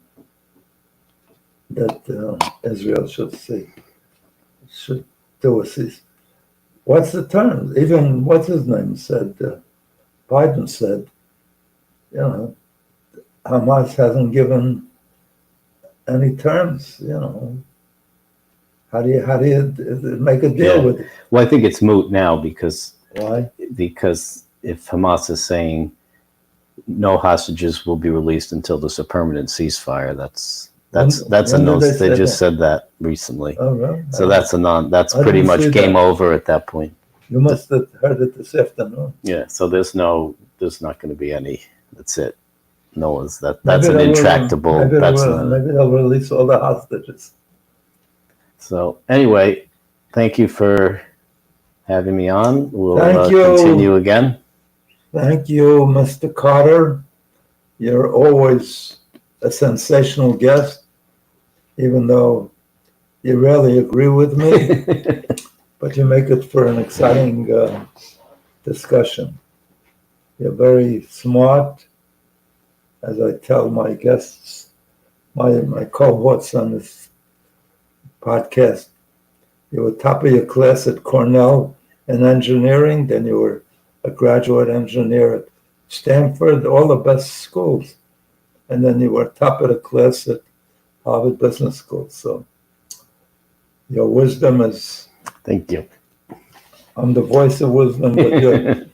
Israel should do a cease. What's the term? Even what's his name said, Biden said, you know, Hamas hasn't given any terms. You know, how do you make a deal with it? Well, I think it's moot now because Why? If Hamas is saying no hostages will be released until there's a permanent ceasefire, that's a when no. did They say just that? said that recently. Oh, really? So that's a non. That's I pretty didn't much see game that. over at that point. You must have heard it this afternoon. Yeah. So there's not going to be any. That's it. No one's that's Maybe an they will- intractable. Maybe, That's maybe they'll release all the hostages. So anyway, thank you for having me on. We'll Thank you. continue again. Thank you, Mr. Carter. You're always a sensational guest, even though you rarely agree with me, but you make it for an exciting discussion. You're very smart, as I tell my guests, my cohorts on this podcast. You were top of your class at Cornell in engineering, then you were a graduate engineer at Stanford, all the best schools. And then you were top of the class at Harvard Business School. So your wisdom is, Thank you. I'm the voice of wisdom, but you're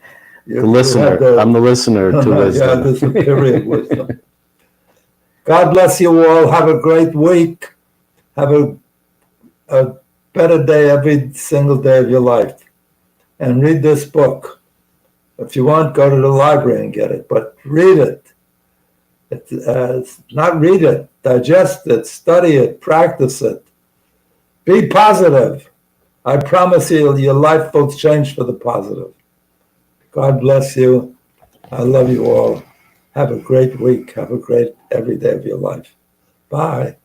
The listener. I'm the listener to yeah, wisdom. the superior wisdom. God bless you all. Have a great week. Have a better day every single day of your life. And read this book. If you want, go to the library and get it, but read it. Not read it, digest it, study it, practice it. Be positive. I promise you, your life will change for the positive. God bless you. I love you all. Have a great week. Have a great every day of your life. Bye.